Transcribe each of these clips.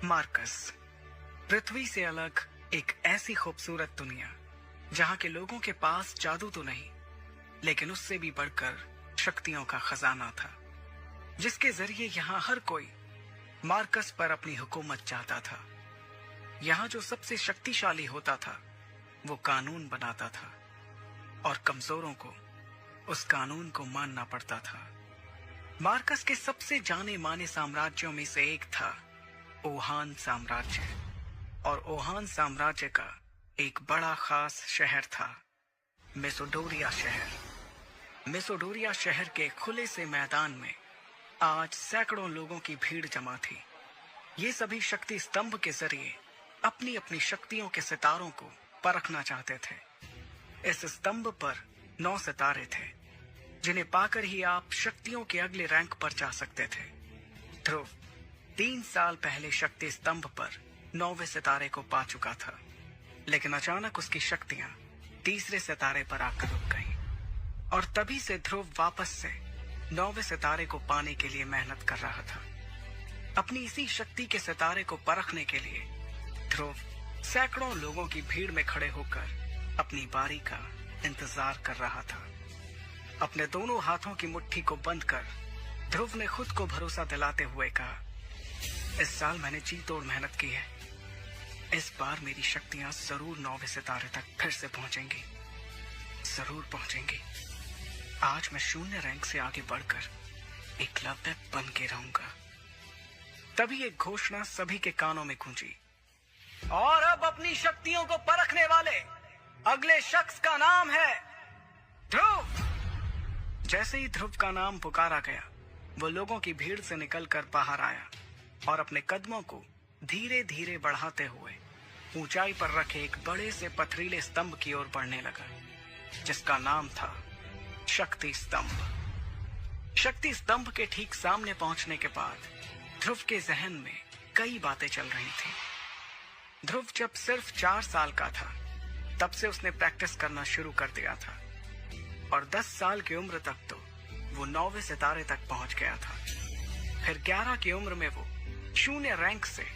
Marcus, पृथ्वी से अलग एक ऐसी खूबसूरत दुनिया जहां के लोगों के पास जादू तो नहीं, लेकिन उससे भी बढ़कर शक्तियों का खजाना था, जिसके जरिए यहां हर कोई मार्कस पर अपनी हुकूमत चाहता था। यहां जो सबसे शक्तिशाली होता था वो कानून बनाता था और कमजोरों को उस कानून को मानना पड़ता था। मार्कस के सबसे जाने माने साम्राज्यों में से एक था ओहान साम्राज्य, और ओहान साम्राज्य का एक बड़ा खास शहर था मेसोडोरिया शहर। मेसोडोरिया शहर के खुले से मैदान में आज सैकड़ों लोगों की भीड़ जमा थी। ये सभी शक्ति स्तंभ के जरिए अपनी अपनी शक्तियों के सितारों को परखना चाहते थे। इस स्तंभ पर 9 सितारे थे, जिन्हें पाकर ही आप शक्तियों के अगले रैंक पर जा सकते थे। ध्रुव 3 साल पहले शक्ति स्तंभ पर 9वें सितारे को पा चुका था, लेकिन अचानक उसकी शक्तियां तीसरे सितारे पर आकर रुक गईं, और तभी से ध्रुव वापस से 9वें सितारे को पाने के लिए मेहनत कर रहा था। अपनी इसी शक्ति के सितारे को परखने के लिए ध्रुव सैकड़ों लोगों की भीड़ में खड़े होकर अपनी बारी का इंतजार कर रहा था। अपने दोनों हाथों की मुट्ठी को बंद कर ध्रुव ने खुद को भरोसा दिलाते हुए कहा, इस साल मैंने जी तोड़ मेहनत की है। इस बार मेरी शक्तियां जरूर 9वें सितारे तक फिर से पहुंचेंगी, जरूर पहुंचेंगी। आज मैं 0 रैंक से आगे बढ़कर एकलव्य बन के रहूंगा। तभी एक घोषणा सभी के कानों में गूंजी, और अब अपनी शक्तियों को परखने वाले अगले शख्स का नाम है ध्रुव। जैसे ही ध्रुव का नाम पुकारा गया, वो लोगों की भीड़ से निकलकर बाहर आया और अपने कदमों को धीरे धीरे बढ़ाते हुए ऊंचाई पर रखे एक बड़े से पथरीले स्तंभ की ओर बढ़ने लगा, जिसका नाम था शक्ति स्तंभ। शक्ति स्तंभ के ठीक सामने पहुंचने के बाद ध्रुव के जहन में कई बातें चल रही थी। ध्रुव जब सिर्फ 4 साल का था, तब से उसने प्रैक्टिस करना शुरू कर दिया था, और 10 साल की उम्र तक तो वो 9वें सितारे तक पहुंच गया था। फिर 11 की उम्र में वो 0 रैंक से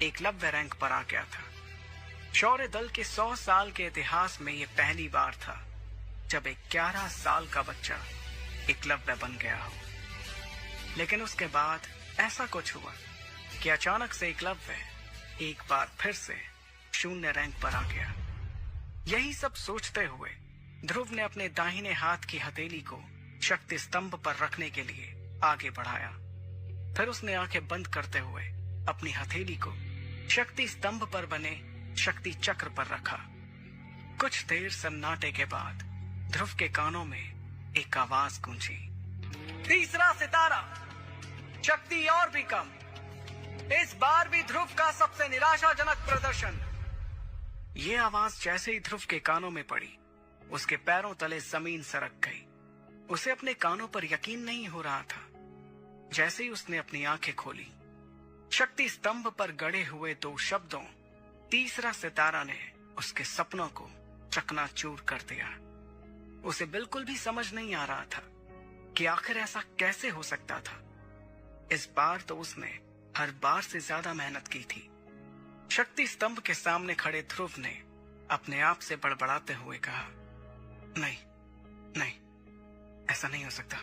एकलव्य रैंक पर आ गया था। शौर्य दल के 100 साल के इतिहास में ये पहली बार था जब एक 11 साल का बच्चा एकलव्य बन गया हो। लेकिन उसके बाद ऐसा कुछ हुआ कि अचानक से एकलव्य एक बार फिर से 0 रैंक पर आ गया। यही सब सोचते हुए ध्रुव ने अपने दाहिने हाथ की हथेली को शक्ति स्तंभ पर रखने के लिए आगे बढ़ाया। फिर उसने आंखें बंद करते हुए अपनी हथेली को शक्ति स्तंभ पर बने शक्ति चक्र पर रखा। कुछ देर सन्नाटे के बाद ध्रुव के कानों में एक आवाज गूंजी, तीसरा सितारा, शक्ति और भी कम। इस बार भी ध्रुव का सबसे निराशाजनक प्रदर्शन। ये आवाज जैसे ही ध्रुव के कानों में पड़ी, उसके पैरों तले जमीन सरक गई। उसे अपने कानों पर यकीन नहीं हो रहा था। जैसे ही उसने अपनी आंखें खोली, शक्ति स्तंभ पर गड़े हुए 2 शब्दों तीसरा सितारा ने उसके सपनों को चकनाचूर कर दिया। उसे बिल्कुल भी समझ नहीं आ रहा था कि आखिर ऐसा कैसे हो सकता था। इस बार तो उसने हर बार से ज्यादा मेहनत की थी। शक्ति स्तंभ के सामने खड़े ध्रुव ने अपने आप से बड़बड़ाते हुए कहा, नहीं नहीं, ऐसा नहीं हो सकता,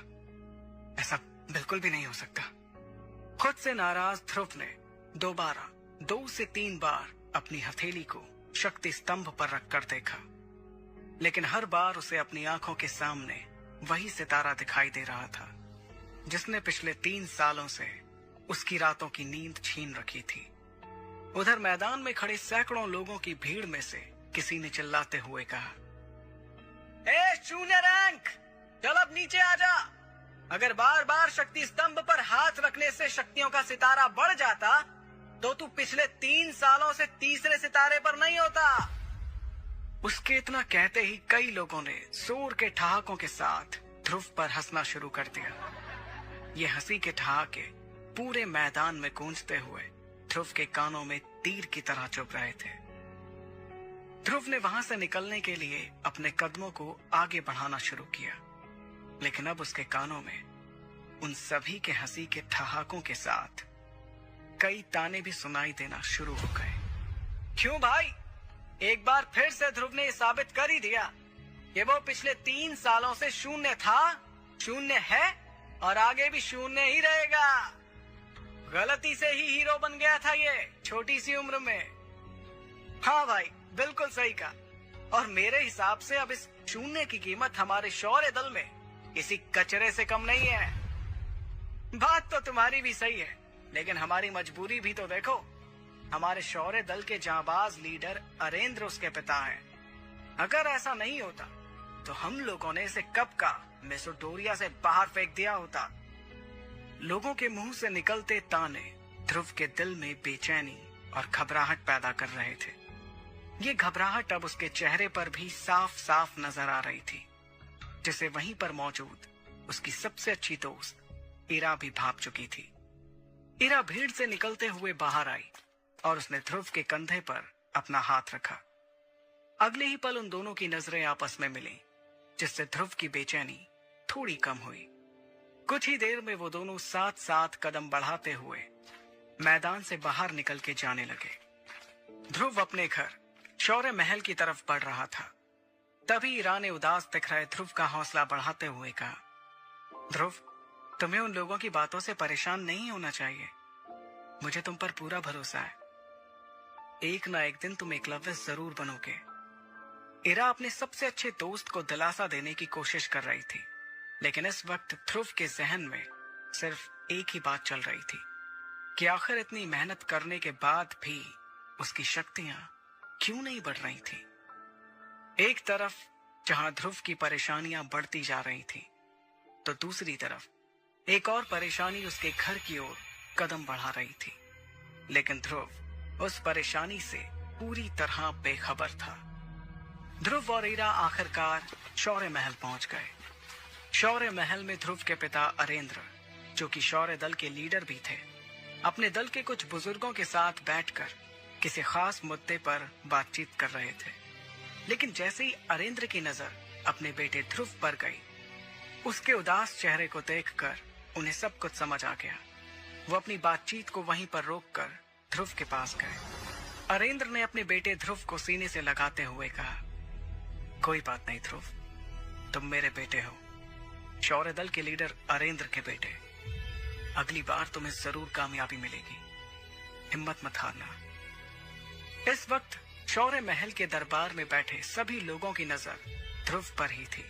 ऐसा बिल्कुल भी नहीं हो सकता। खुद से नाराज ध्रुव ने दोबारा 2 से 3 बार अपनी हथेली को शक्ति स्तंभ पर रखकर देखा, लेकिन हर बार उसे अपनी आंखों के सामने वही सितारा दिखाई दे रहा था जिसने पिछले 3 सालों से उसकी रातों की नींद छीन रखी थी। उधर मैदान में खड़े सैकड़ों लोगों की भीड़ में से किसी ने चिल्लाते हुए कहा, ए 0 रैंक, चल अब नीचे आ जा। अगर बार बार शक्ति स्तंभ पर हाथ रखने से शक्तियों का सितारा बढ़ जाता तो तू पिछले 3 सालों से तीसरे सितारे पर नहीं होता। उसके इतना कहते ही कई लोगों ने जोर के ठहाकों के साथ ध्रुव पर हंसना शुरू कर दिया। ये हंसी के ठहाके पूरे मैदान में गूंजते हुए ध्रुव के कानों में तीर की तरह चुभ रहे थे। ध्रुव ने वहां से निकलने के लिए अपने कदमों को आगे बढ़ाना शुरू किया, लेकिन अब उसके कानों में उन सभी के हंसी के ठहाकों के साथ कई ताने भी सुनाई देना शुरू हो गए। क्यों भाई, एक बार फिर से ध्रुव ने साबित कर ही दिया कि वो पिछले 3 सालों से शून्य था, शून्य है और आगे भी शून्य ही रहेगा। गलती से ही हीरो बन गया था ये छोटी सी उम्र में। हाँ भाई, बिल्कुल सही कहा। और मेरे हिसाब से अब इस शून्य की कीमत हमारे शौर्य दल में किसी कचरे से कम नहीं है। बात तो तुम्हारी भी सही है, लेकिन हमारी मजबूरी भी तो देखो। हमारे शौर्य दल के जांबाज लीडर अरेंद्र उसके पिता हैं। अगर ऐसा नहीं होता तो हम लोगों ने इसे कब का मेसोडोरिया से बाहर फेंक दिया होता। लोगों के मुंह से निकलते ताने ध्रुव के दिल में बेचैनी और घबराहट पैदा कर रहे थे। ये घबराहट अब उसके चेहरे पर भी साफ साफ नजर आ रही थी, जिसे वहीं पर मौजूद उसकी सबसे अच्छी दोस्त इरा भी भाप चुकी थी। इरा भीड़ से निकलते हुए बाहर आई और उसने ध्रुव के कंधे पर अपना हाथ रखा। अगले ही पल उन दोनों की नजरें आपस में मिली, जिससे ध्रुव की बेचैनी थोड़ी कम हुई। कुछ ही देर में वो दोनों साथ साथ कदम बढ़ाते हुए मैदान से बाहर निकल के जाने लगे। ध्रुव अपने घर शौर्य महल की तरफ बढ़ रहा था। तभी इरा ने उदास दिख रहे ध्रुव का हौसला बढ़ाते हुए कहा, ध्रुव, तुम्हें उन लोगों की बातों से परेशान नहीं होना चाहिए। मुझे तुम पर पूरा भरोसा है। एक ना एक दिन तुम एकलव्य जरूर बनोगे। इरा अपने सबसे अच्छे दोस्त को दिलासा देने की कोशिश कर रही थी, लेकिन इस वक्त ध्रुव के जहन में सिर्फ एक ही बात चल रही थी कि आखिर इतनी मेहनत करने के बाद भी उसकी शक्तियां क्यों नहीं बढ़ रही थी। एक तरफ जहां ध्रुव की परेशानियां बढ़ती जा रही थी, तो दूसरी तरफ एक और परेशानी उसके घर की ओर कदम बढ़ा रही थी। लेकिन ध्रुव उस परेशानी से पूरी तरह बेखबर था। ध्रुव और इरा आखिरकार शौर्य महल पहुंच गए। शौर्य महल में ध्रुव के पिता अरेंद्र, जो कि शौर्य दल के लीडर भी थे, अपने दल के कुछ बुजुर्गों के साथ बैठकर किसी खास मुद्दे पर बातचीत कर रहे थे। लेकिन जैसे ही अरेंद्र की नजर अपने बेटे ध्रुव पर गई, उसके उदास चेहरे को देखकर उन्हें सब कुछ समझ आ गया। वो अपनी बातचीत को वहीं पर रोककर ध्रुव के पास गए। अरेंद्र ने अपने बेटे ध्रुव को सीने से लगाते हुए कहा, कोई बात नहीं ध्रुव, तुम मेरे बेटे हो, शौर्य दल के लीडर अरेंद्र के बेटे। अगली बार तुम्हें जरूर कामयाबी मिलेगी, हिम्मत मत हारना। इस वक्त शौर्य महल के दरबार में बैठे सभी लोगों की नजर ध्रुव पर ही थी।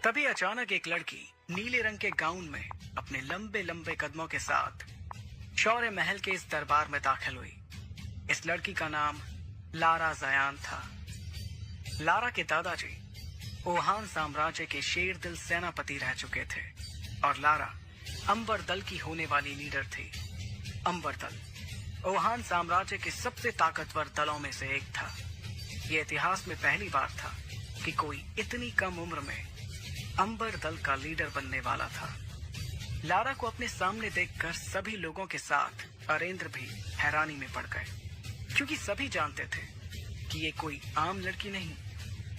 तभी अचानक एक लड़की नीले रंग के गाउन में अपने लंबे लंबे कदमों के साथ शौर्य महल के इस दरबार में दाखिल हुई। इस लड़की का नाम लारा जयान था। लारा के दादाजी ओहान साम्राज्य के शेर दिल सेनापति रह चुके थे और लारा अंबर दल की होने वाली लीडर थी। अंबर दल ओहान साम्राज्य के सबसे ताकतवर दलों में से एक था। यह इतिहास में पहली बार था कि कोई इतनी कम उम्र में अंबर दल का लीडर बनने वाला था। लारा को अपने सामने देखकर सभी लोगों के साथ अरेंद्र भी हैरानी में पड़ गए, क्योंकि सभी जानते थे कि ये कोई आम लड़की नहीं,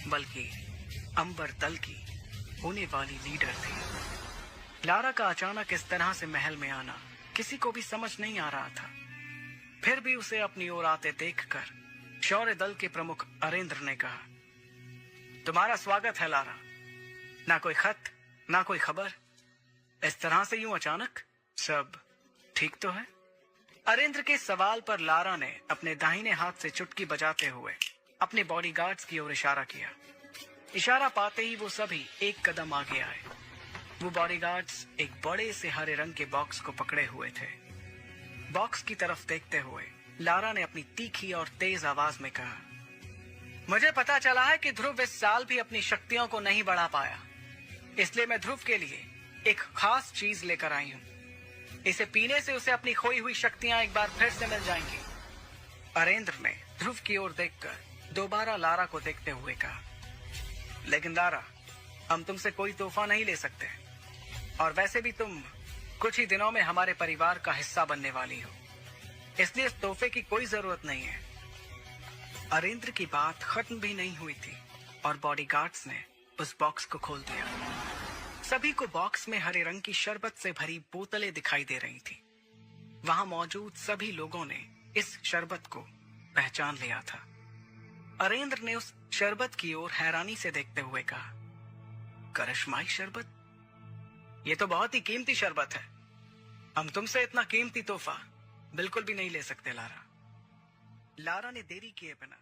बल्कि अंबर दल की होने वाली लीडर थी। लारा का अचानक इस तरह से महल में आना किसी को भी समझ नहीं आ रहा था। फिर भी उसे अपनी ओर आते देखकर शौर्य दल के प्रमुख अरेंद्र ने कहा, तुम्हारा स्वागत है लारा। ना कोई खत, ना कोई खबर, इस तरह से यूं अचानक, सब ठीक तो है? अरेंद्र के सवाल पर लारा ने अपने दाहिने हाथ से चुटकी बजाते हुए अपने बॉडीगार्ड्स की ओर इशारा किया। इशारा पाते ही वो सभी एक कदम आगे आए। वो बॉडीगार्ड्स एक बड़े से हरे रंग के बॉक्स को पकड़े हुए थे। बॉक्स की तरफ देखते हुए लारा ने अपनी तीखी और तेज आवाज में कहा, मुझे पता चला है कि ध्रुव इस साल भी अपनी शक्तियों को नहीं बढ़ा पाया, इसलिए मैं ध्रुव के लिए एक खास चीज लेकर आई हूं। इसे पीने से उसे अपनी खोई हुई शक्तियां एक बार फिर से मिल जाएंगी। अरेंद्र ने ध्रुव की ओर देखकर दोबारा लारा को देखते हुए कहा, लेकिन लारा, हम तुमसे कोई तोहफा नहीं ले सकते, और वैसे भी तुम कुछ ही दिनों में हमारे परिवार का हिस्सा बनने वाली हो, इसलिए इस तोहफे की कोई जरूरत नहीं है। अरेंद्र की बात खत्म भी नहीं हुई थी और बॉडीगार्ड्स ने उस बॉक्स को खोल दिया। सभी को बॉक्स में हरे रंग की शरबत से भरी बोतलें दिखाई दे रही थी। वहां मौजूद सभी लोगों ने इस शरबत को पहचान लिया था। अरेंद्र ने उस शरबत की ओर हैरानी से देखते हुए कहा, करिश्माई शरबत? ये तो बहुत ही कीमती शरबत है। हम तुमसे इतना कीमती तोहफा बिल्कुल भी नहीं ले सकते लारा। लारा ने देरी किए बिना